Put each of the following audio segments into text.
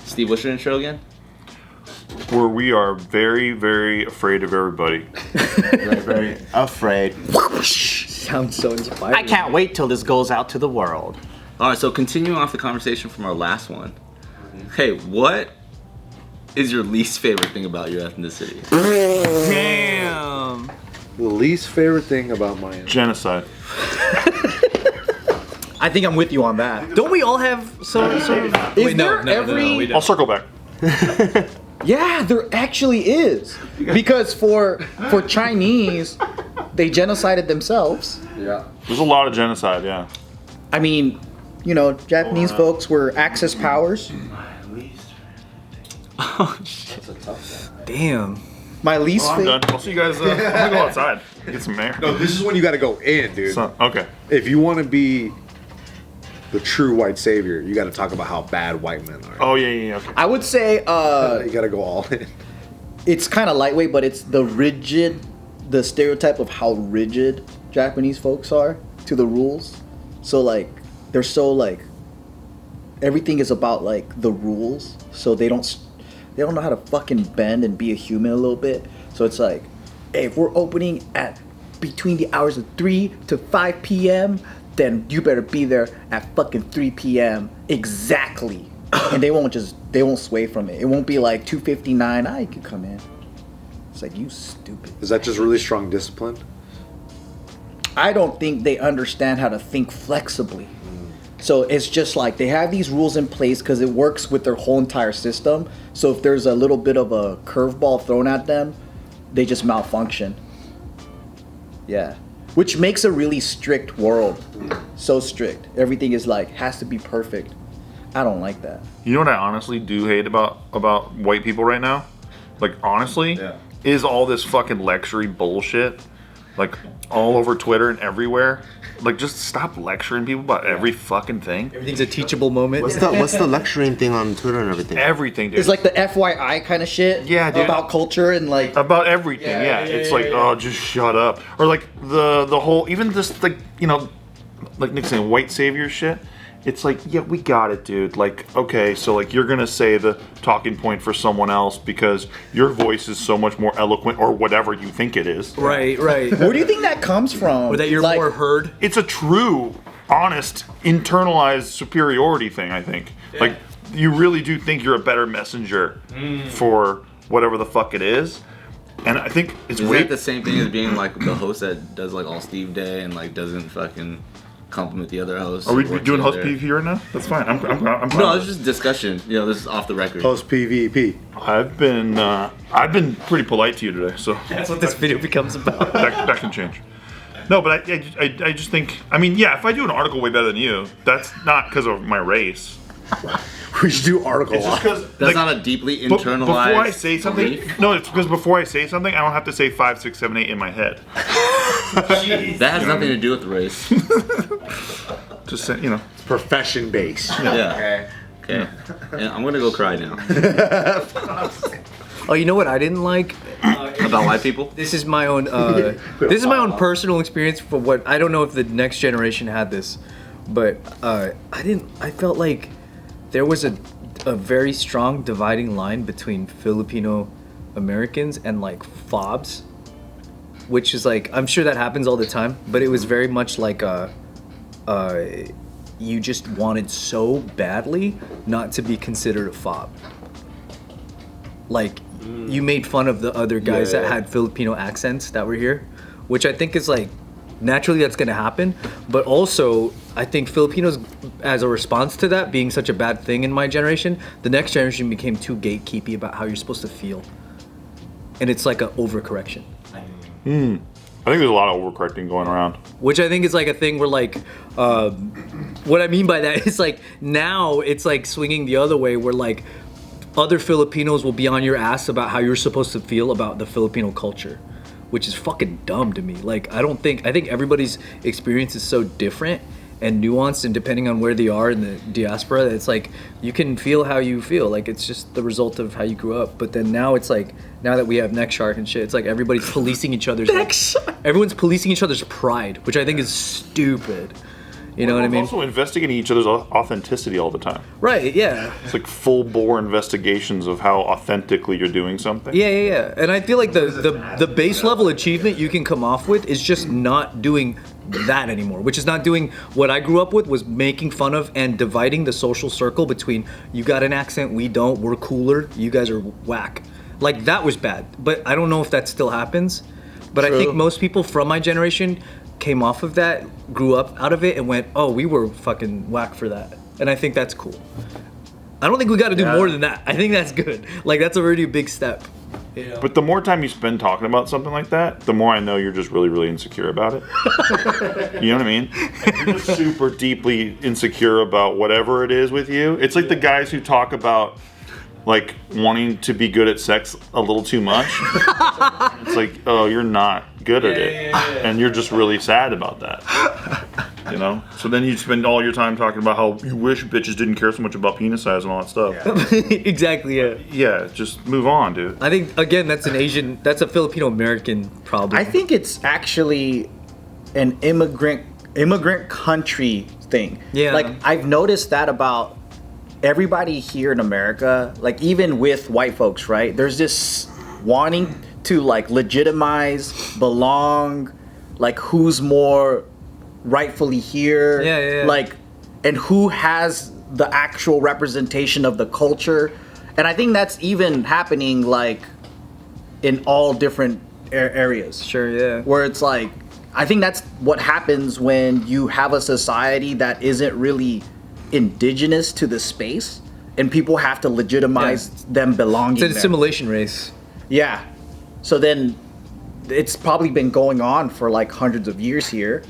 Steve, what's your intro again? Where we are very, very afraid of everybody. Very, very afraid. Sounds so inspiring. I can't wait till this goes out to the world. All right, so continuing off the conversation from our last one. Hey, what is your least favorite thing about your ethnicity? Damn. The least favorite thing about my Genocide. I think I'm with you on that. Don't we all have some sort of? Is there every? I'll circle back. Yeah, there actually is. Because for Chinese, they genocided themselves. Yeah. There's a lot of genocide, yeah. I mean, you know, Japanese folks were Axis powers. Oh, shit. That's a tough one. Damn. My least I'm favorite. done. I'll see you guys. I'm gonna go outside. Get some air. No, this is when you got to go in, dude. Okay. If you want to be the true white savior, you got to talk about how bad white men are. Oh yeah. Okay. I would say You got to go all in. it's kind of lightweight, but it's the stereotype of how rigid Japanese folks are to the rules. So like, they're so like, everything is about like the rules. So they don't know how to fucking bend and be a human a little bit. So it's like, hey, if we're opening at between the hours of 3 to 5 p.m., then you better be there at fucking 3 p.m. exactly. And they won't sway from it. It won't be like 2:59, you can come in. It's like, you stupid. Is that just really strong discipline? I don't think they understand how to think flexibly. So it's just like they have these rules in place because it works with their whole entire system. So if there's a little bit of a curveball thrown at them, they just malfunction. Yeah. Which makes a really strict world. So strict. Everything is like, has to be perfect. I don't like that. You know what I honestly do hate about white people right now? Like honestly, is all this fucking lecturing bullshit, like all over Twitter and everywhere. Like, just stop lecturing people about every fucking thing. Everything's a teachable moment. What's the lecturing thing on Twitter and everything? Everything, dude. It's like the FYI kind of shit. Yeah, dude. About culture and like. About everything, yeah. It's like, oh, just shut up. Or like the whole, even this, like, you know, like Nick saying, white savior shit. It's like, yeah, we got it, dude. Like, okay, so like you're gonna say the talking point for someone else because your voice is so much more eloquent or whatever you think it is. Right. Where do you think that comes from? Or that you're more heard? It's a true, honest, internalized superiority thing, I think. Yeah. Like, you really do think you're a better messenger for whatever the fuck it is. And I think it's Is that the same thing as being like the host that does like all Steve Day and like doesn't fucking compliment the other host? Are we doing host PvP right now? That's fine. I'm fine. No, it's just discussion. You know, this is off the record. Post PvP. I've been pretty polite to you today, so That's what this video becomes about. that can change. No, but I just think, I mean, yeah, if I do an article way better than you, that's not because of my race. We should do article. It's just because That's not a deeply internalized before I say something, belief. no, it's because before I say something, I don't have to say 5, 6, 7, 8 in my head. That has nothing to do with the race. Just say, you know. Profession based. Yeah. Okay. Yeah, I'm gonna go cry now. Oh, you know what I didn't like? About white people? This is my own. This is my own personal experience for what I don't know if the next generation had this, but I didn't. I felt like there was a very strong dividing line between Filipino Americans and like fobs, which is like, I'm sure that happens all the time, but it was very much like you just wanted so badly not to be considered a fob. Like, you made fun of the other guys that had Filipino accents that were here, which I think is like, naturally that's gonna happen, but also I think Filipinos, as a response to that being such a bad thing in my generation, the next generation became too gatekeepy about how you're supposed to feel, and it's like an overcorrection. I think there's a lot of overcorrecting going around. Which I think is like a thing where like, what I mean by that is like, now it's like swinging the other way where like other Filipinos will be on your ass about how you're supposed to feel about the Filipino culture, which is fucking dumb to me. Like, I think everybody's experience is so different and nuanced, and depending on where they are in the diaspora, it's like you can feel how you feel. Like, it's just the result of how you grew up. But then now it's like, now that we have Neck Shark and shit, it's like everybody's policing each other's everyone's policing each other's pride, which I think is stupid. You know what I mean? Also investigating each other's authenticity all the time. Right, yeah. It's like full bore investigations of how authentically you're doing something. Yeah. And I feel like the base level achievement you can come off with is just not doing that anymore, which is not doing what I grew up with, was making fun of and dividing the social circle between you got an accent, we don't, we're cooler, you guys are whack. Like, that was bad. But I don't know if that still happens. But I think most people from my generation came off of that, grew up out of it, and went, oh, we were fucking whack for that. And I think that's cool. I don't think we got to do more than that. I think that's good. Like, that's already a big step. You know? But the more time you spend talking about something like that, the more I know you're just really, really insecure about it. You know what I mean? You're just super deeply insecure about whatever it is with you. It's like the guys who talk about like wanting to be good at sex a little too much. It's like, oh, you're not good at it. And you're just really sad about that. You know? So then you spend all your time talking about how you wish bitches didn't care so much about penis size and all that stuff. Exactly, yeah. Yeah, just move on, dude. I think, again, that's a Filipino American problem. I think it's actually an immigrant country thing. Yeah. Like, I've noticed that about everybody here in America, like even with white folks, right? There's this wanting to like legitimize, belong, like who's more rightfully here. Yeah. Like, and who has the actual representation of the culture. And I think that's even happening like in all different areas. Sure, yeah. Where it's like, I think that's what happens when you have a society that isn't really indigenous to the space, and people have to legitimize them belonging It's an there. assimilation race. Yeah. So then it's probably been going on for like hundreds of years here.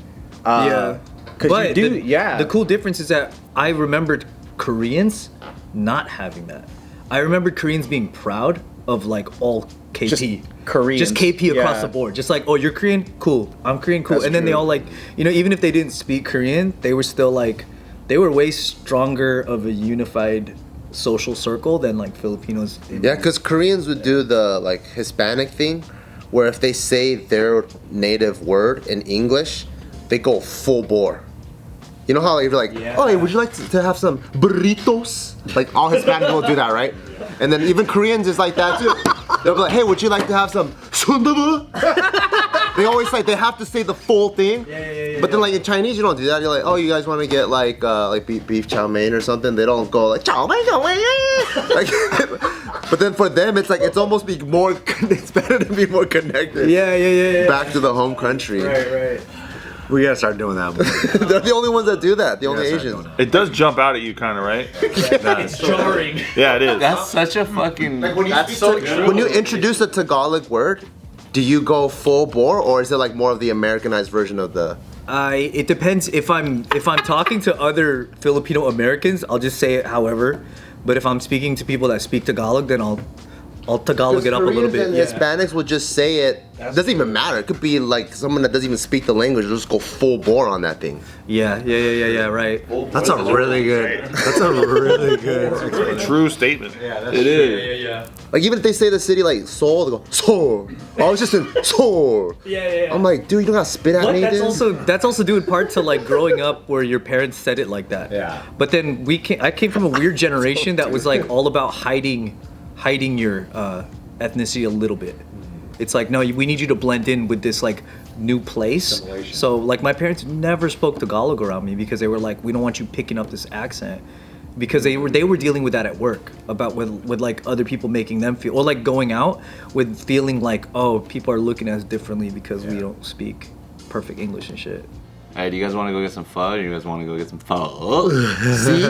Yeah. Because you do, the cool difference is that I remembered Koreans not having that. I remembered Koreans being proud of like all KP. Just Koreans. Just KP across Yeah. the board. Just like, oh, you're Korean? Cool. I'm Korean? Cool. That's and then they true. all like, you know, even if they didn't speak Korean, they were still like, they were way stronger of a unified social circle than like Filipinos. Yeah, because Koreans would do the like Hispanic thing, where if they say their native word in English, they go full bore. You know how like, you're like, oh, hey, would you like to have some burritos? Like all Hispanic people do that, right? And then even Koreans is like that too. They'll be like, hey, would you like to have some sundabu? They always like, they have to say the full thing. But then like in Chinese, you don't do that. You're like, oh, you guys want to get like beef chow mein or something? They don't go like chow mein, chow mein. Like, but then for them, it's like, it's almost be more, it's better to be more connected. Yeah. Back to the home country. Right. We gotta start doing that more. They're the only ones that do that. The only start Asians. doing It does jump out at you, kind of, right? It's jarring. Yeah, it is. That's such a fucking. That's so true. When you introduce a Tagalog word, do you go full bore, or is it like more of the Americanized version of the? It depends. If I'm talking to other Filipino Americans, I'll just say it however. But if I'm speaking to people that speak Tagalog, then I'll Tagalog it up a little bit. And Hispanics will just say it. It doesn't even matter. It could be like someone that doesn't even speak the language. They'll just go full bore on that thing. Yeah, right. That's a really good. That's a really good. True statement. It is. Like even if they say the city like Seoul, they go Seoul. Oh, I was just in Seoul. Yeah. I'm like, dude, you don't gotta spit at But me, dude. that's also due in part to like growing up where your parents said it like that. Yeah. But then I came from a weird generation that was like all about hiding your ethnicity a little bit. It's like, no, we need you to blend in with this like new place. So like my parents never spoke Tagalog around me because they were like, we don't want you picking up this accent, because they were dealing with that at work about with like other people making them feel, or like going out with feeling like, oh, people are looking at us differently because we don't speak perfect English and shit. Hey, do you guys want to go get some pho? Or do you guys want to go get some pho? See?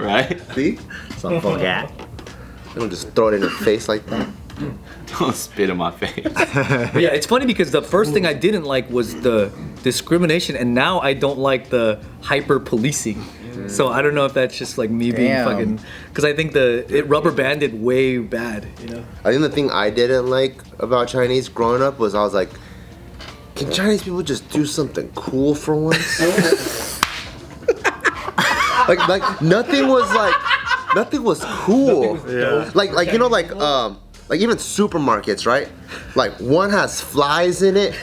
Right? See? Some forget. They don't just throw it in your face like that. Don't spit in my face. Yeah, it's funny because the first thing I didn't like was the discrimination, and now I don't like the hyper policing. So I don't know if that's just like me being Damn. fucking, because I think it rubber banded way bad, you know. I think the thing I didn't like about Chinese growing up was I was like, can Chinese people just do something cool for once? like nothing was cool. Like you know like even supermarkets, right? Like one has flies in it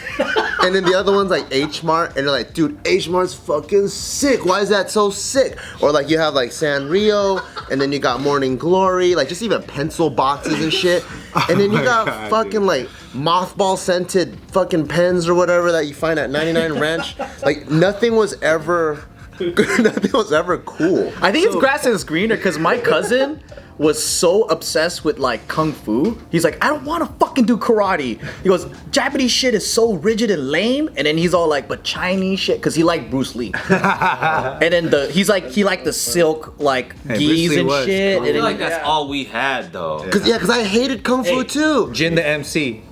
And then the other one's like H Mart, and they're like, dude, H Mart's fucking sick. Why is that so sick? Or like you have like Sanrio, and then you got Morning Glory, like just even pencil boxes and shit. And then you got fucking like mothball scented fucking pens or whatever that you find at 99 Ranch. Like nothing was ever cool. I think it's grass is greener because my cousin was so obsessed with like kung fu. He's like, I don't want to fucking do karate. He goes, Japanese shit is so rigid and lame. And then he's all like, but Chinese shit, because he liked Bruce Lee. And then he liked the silk like gis and shit. I feel like that's all we had though. Cause I hated kung fu too. Jin the MC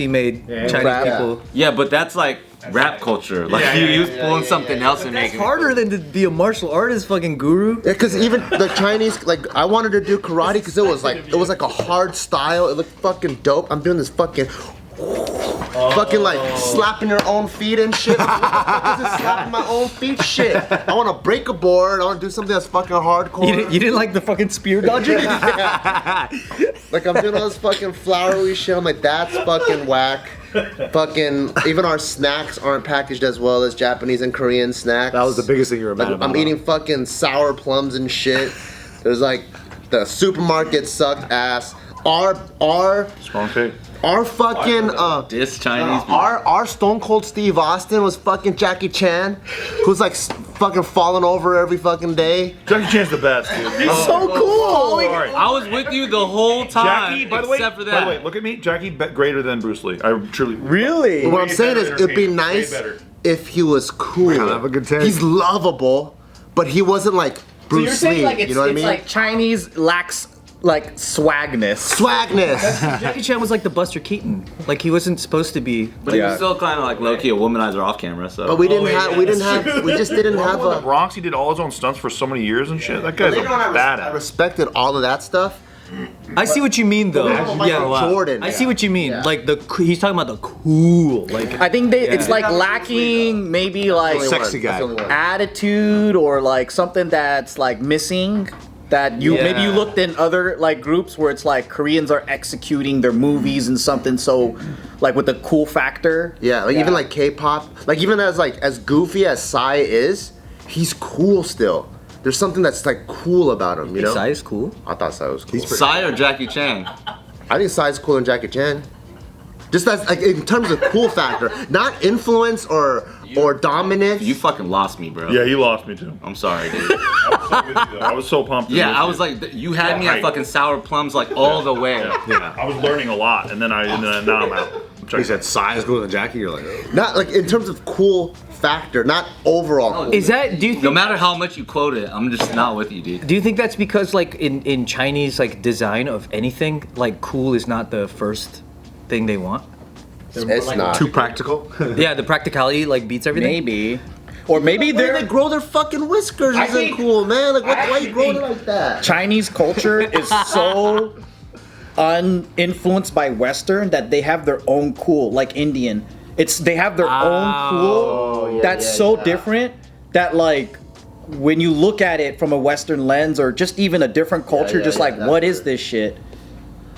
made Chinese people. Yeah, but that's like rap culture. Like you was pulling something else and It's making it. harder than to be a martial artist, fucking guru. Yeah, cause even the Chinese, like I wanted to do karate because it was like a hard style. It looked fucking dope. I'm doing this fucking like slapping your own feet and shit. What the fuck is this slapping my own feet shit? I want to break a board. I want to do something that's fucking hardcore. You didn't like the fucking spear dodging? Like I'm doing all this fucking flowery shit. I'm like, that's fucking whack. Fucking even our snacks aren't packaged as well as Japanese and Korean snacks. That was the biggest thing you were mad Like, about. I'm eating fucking sour plums and shit. There's like the supermarket sucked ass. Our Strong take. fucking This Chinese people. our Stone Cold Steve Austin was fucking Jackie Chan, who's like fucking falling over every fucking day. Jackie Chan's the best, dude. So cool. All right. I was with you the whole time. Jackie, by the way, except for that. look at me. Jackie greater than Bruce Lee. I truly. Really? What I'm saying is, it'd be Way nice better. if he was cool. Kinda have a good take. He's lovable, but he wasn't like Bruce Lee. You know what I mean? like Chinese lacks like swagness. Swagness. Jackie Chan was like the Buster Keaton. Like he wasn't supposed to be. But he was still kind of like low-key a womanizer off camera, so. But we just didn't have In the a. Bronx, he did all his own stunts for so many years and shit. That guy's a I badass. respected all of that stuff. I see what you mean though. Michael Jordan. I see what you mean. Yeah. Like he's talking about the cool. Like I think it's like lacking maybe like Sexy guy. That's the only one. attitude or like something that's like missing. That maybe you looked in other like groups where it's like Koreans are executing their movies and something so like with the cool factor. Yeah, like even like K-pop, like even as goofy as Psy is, he's cool still. There's something that's like cool about him, you know? Psy is cool. I thought Psy was cool. Psy or Jackie Chan? I think Psy's cooler than Jackie Chan. Just as like in terms of cool factor, not influence or dominance. You fucking lost me, bro. Yeah, you lost me too. I'm sorry, dude. I was so pumped. to Yeah, listen I to was you. like, you had me at fucking sour plums like all the way. Yeah, I was learning a lot, and then now I'm out. He said size cooler than Jackie. You're like, oh. Not like in terms of cool factor, not overall. Cool. Is that? Do you No think? matter how much you quote it, I'm just not with you, dude. Do you think that's because like in Chinese like design of anything, like cool is not the first thing they want? It's not. Too practical. Yeah, the practicality like beats everything. Maybe. Or maybe The way they're they grow their fucking whiskers isn't think- cool, man. Like, why you growing it like that? Chinese culture is so uninfluenced by Western that they have their own cool, like Indian. They have their own cool that's so different that like when you look at it from a Western lens or just even a different culture, just like that's what is true. this shit?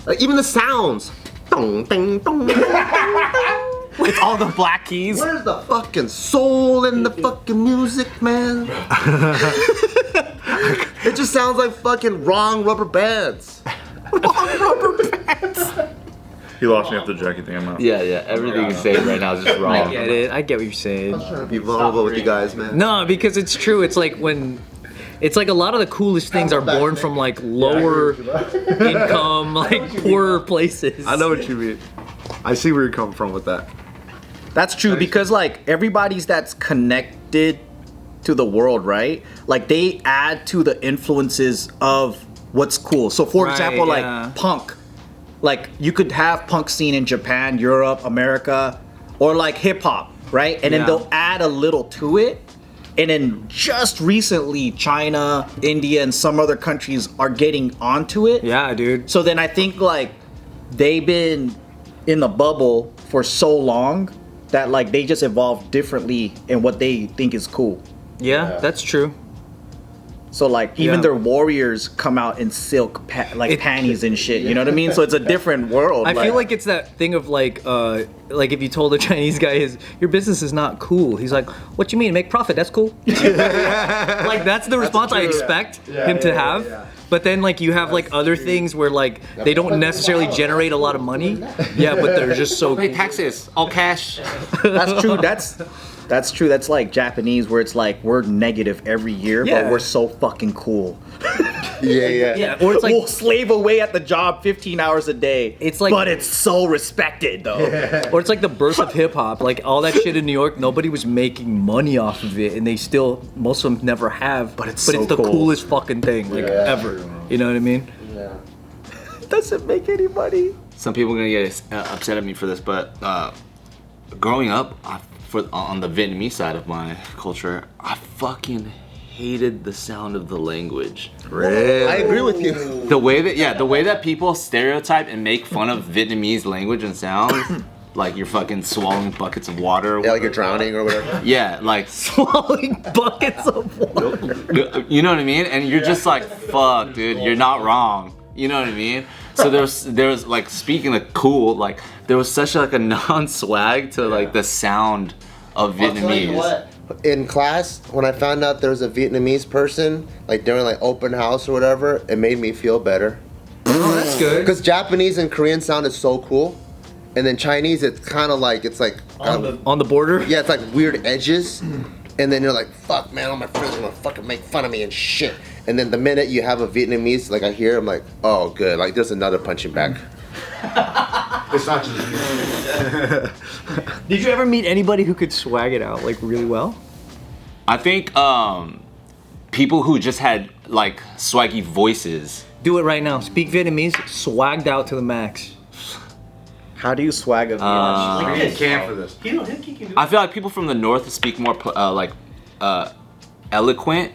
Like even the sounds. Dong, ding, dong. It's all the black keys. Where's the fucking soul in the fucking music, man? It just sounds like fucking wrong rubber bands. He lost me after the Jackie thing. I'm out. Yeah. Everything you say right now is just I wrong. get it. I get what you're saying. Trying to be vulnerable with you guys, man. No, because it's true. It's like when. It's like a lot of the coolest things are born from like lower income, like poorer places. I know what you mean. I see where you're coming from with that. That's true because like everybody's that's connected to the world, right? Like they add to the influences of what's cool. So for Right, example, like yeah. punk. Like you could have punk scene in Japan, Europe, America, or like hip hop, right? And then Yeah. they'll add a little to it. And then just recently China, India, and some other countries are getting onto it. Yeah, dude. So then I think like they've been in the bubble for so long that like they just evolved differently in what they think is cool. Yeah, that's true. So like even Yeah. their warriors come out in silk panties and shit. You know what I mean? So it's a different world. I feel like it's that thing of like if you told a Chinese guy your business is not cool, he's like, what you mean, make profit? That's cool. Like that's the response I expect him to have. Yeah. But then like you have like other things where like they don't necessarily generate a lot of money. Yeah, but they're just so Pay cool. taxes, all cash. That's true. That's true. That's like Japanese, where it's like we're negative every year, Yeah. but we're so fucking cool. Yeah, or it's like We'll slave away at the job 15 hours a day. It's like- but it's so respected though. or it's like the birth of hip hop, like all that shit in New York, nobody was making money off of it, and they still, most of them never have. But it's so the cool. coolest fucking thing, like ever. You know what I mean? Doesn't make any money. Some people are gonna get upset at me for this, but growing up, on the Vietnamese side of my culture, I fucking hated the sound of the language. I agree with you. The way that people stereotype and make fun of Vietnamese language and sounds, like you're fucking swallowing buckets of water. Yeah, like you're drowning or whatever. Yeah, like Swallowing buckets of water. you know what I mean? And you're just like, fuck, dude, you're not wrong. You know what I mean? So there's like, speaking of cool, like there was such like a non-swag to like the sound of Vietnamese. In class, when I found out there was a Vietnamese person, like during like open house or whatever, it made me feel better. Oh, that's good. Because Japanese and Korean sounded so cool, and then Chinese, it's kind of like On the border? yeah, it's like weird edges, and then you're like, fuck, man, all my friends are gonna fucking make fun of me and shit. And then the minute you have a Vietnamese, like I hear, I'm like, oh, good, like there's another punching bag. It's not just you. Did you ever meet anybody who could swag it out like really well? I think people who just had like swaggy voices. Do it right now. Speak Vietnamese, swagged out to the max. How do you swag a Vietnamese? You can for this. I feel like people from the north speak more eloquent.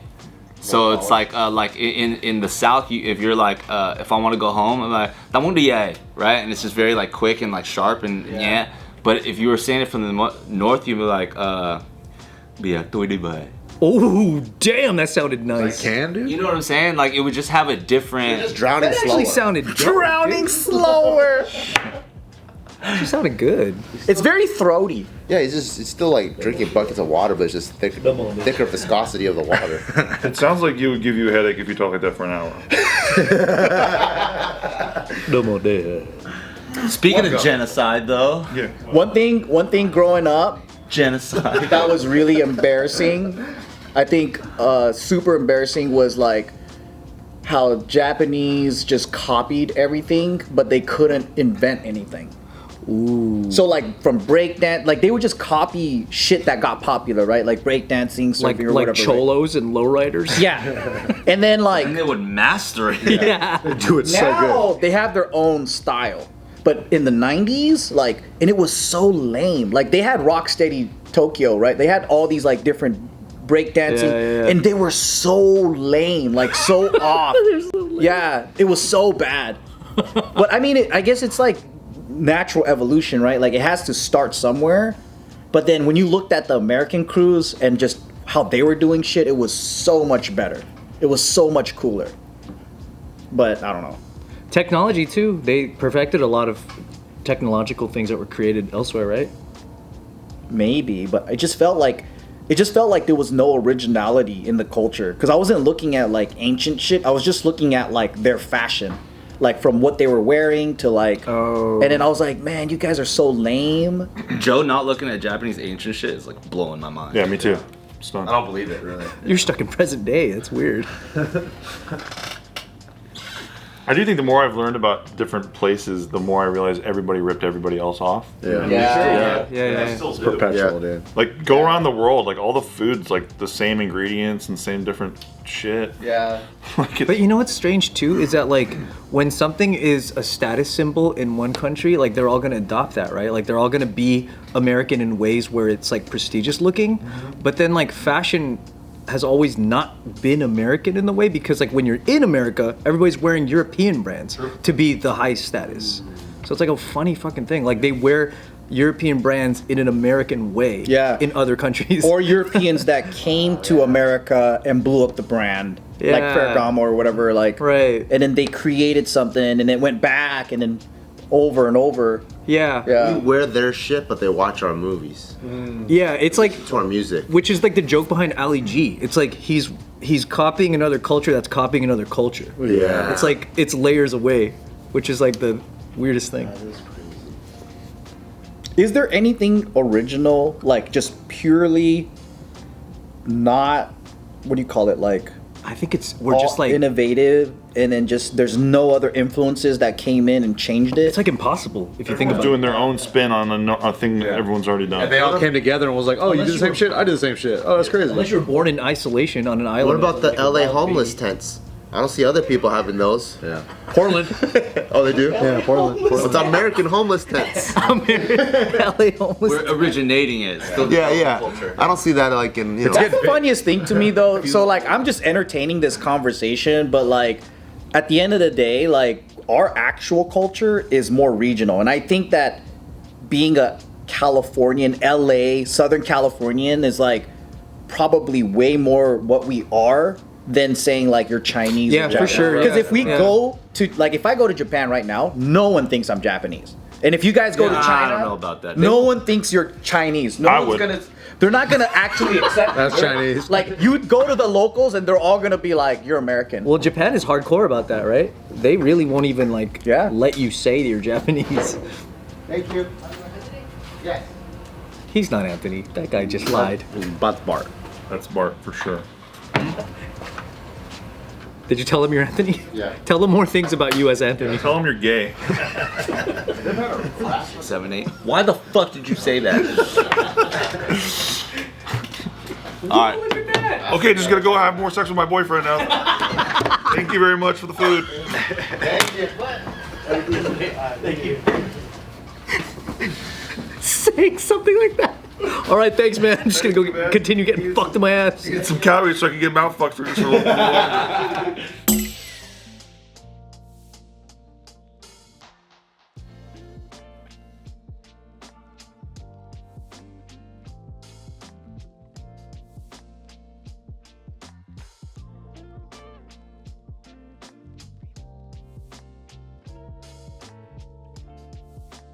So it's like in the south, if you're like if I want to go home, I'm like "Tao muốn đi về," right? And it's just very like quick and like sharp and yeah. But if you were saying it from the north, you'd be like "Bây tôi đi về." Oh, damn, that sounded nice. Can do. You know what I'm saying? Like it would just have a different. Drowning That slower. actually sounded dope, Drowning dude. slower. Actually sounded good. It's very throaty. Yeah, it's still like drinking buckets of water, but it's just thicker viscosity of the water. It sounds like it would give you a headache if you talk like that for an hour. No more there. Speaking of genocide, though, Yeah. One thing growing up genocide. that was really embarrassing, I think super embarrassing, was like how Japanese just copied everything, but they couldn't invent anything. Ooh. So like from breakdance, like they would just copy shit that got popular, right? Like breakdancing, Like surfing, or whatever. cholos and lowriders. Right? Yeah. And then like And they would master it. Yeah. Do it so now they have their own style. But in the 90s, like, and it was so lame. Like they had Rocksteady Tokyo, right? They had all these like different breakdancing, Yeah. and they were so lame, like so off. Yeah, it was so bad. But I mean, I guess it's like natural evolution, right? Like it has to start somewhere. But then when you looked at the American crews and just how they were doing shit, it was so much better. It was so much cooler. But I don't know. Technology too. They perfected a lot of technological things that were created elsewhere, right? Maybe, but it just felt like there was no originality in the culture, because I wasn't looking at like ancient shit. I was just looking at like their fashion, like from what they were wearing to like. Oh. And then I was like, man, you guys are so lame. Joe not looking at Japanese ancient shit is like blowing my mind. Yeah, me too. Stunned. I don't believe it, really. You're stuck in present day. That's weird. I do think the more I've learned about different places, the more I realize everybody ripped everybody else off. Yeah. Yeah. It's perpetual, dude. Like, go around the world, like, all the food's, like, the same ingredients and same different shit. Yeah. Like, But you know what's strange too is that like when something is a status symbol in one country, like they're all gonna adopt that, right? Like they're all gonna be American in ways where it's like prestigious looking, but then like fashion has always not been American in the way, because like when you're in America, everybody's wearing European brands to be the high status. So it's like a funny fucking thing. Like they wear European brands in an American way Yeah. in other countries. Or Europeans that came to America and blew up the brand like Ferragamo or whatever, like Right. and then they created something and it went back and then over and over. Yeah. We Yeah. wear their shit, but they watch our movies. Yeah, it's like, To our music. which is like the joke behind Ali G. It's like he's copying another culture that's copying another culture. Yeah. It's like it's layers away, which is like the weirdest thing. Is there anything original, like just purely not, what do you call it, like I think we're all just like innovative, and then just there's no other influences that came in and changed it? it's like impossible if you think Everyone's about doing it. their own spin on a thing that everyone's already done. And they all came together and was like, "Oh, you did the same shit. I did the same shit. Oh, that's crazy." Unless you're born in isolation on an island. What about the like a LA wild homeless baby. tents? I don't see other people having those. Yeah. Portland. Oh, they do? Yeah, Portland. It's American homeless tents. LA homeless. We're originating it. Still Yeah, the yeah. culture. I don't see that like in, you know. That's the funniest thing to me though. So like I'm just entertaining this conversation, but like at the end of the day, like our actual culture is more regional. And I think that being a Californian, LA, Southern Californian is like probably way more what we are than saying like you're Chinese. Yeah, for sure, Because yeah. if we Yeah. go to like if I go to Japan right now, no one thinks I'm Japanese. And if you guys go to Yeah, China, I don't know about that. no one thinks you're Chinese. No I one's would. gonna. They're not gonna actually accept. That's Chinese. Like you would go to the locals and they're all gonna be like, "You're American." Well, Japan is hardcore about that, right? They really won't even like Yeah. let you say that you're Japanese. Thank you. Yes. He's not Anthony. That guy just lied. That's Bart. That's Bart for sure. Did you tell him you're Anthony? Yeah. Tell him more things about you as Anthony. Tell him you're gay. 7, 8. Why the fuck did you say that? All right. Okay, just gonna go have more sex with my boyfriend now. Thank you very much for the food. Saying something like that. All right, thanks, man. I'm just gonna go continue getting fucked in my ass. Get some calories so I can get mouth fucked for just a little bit.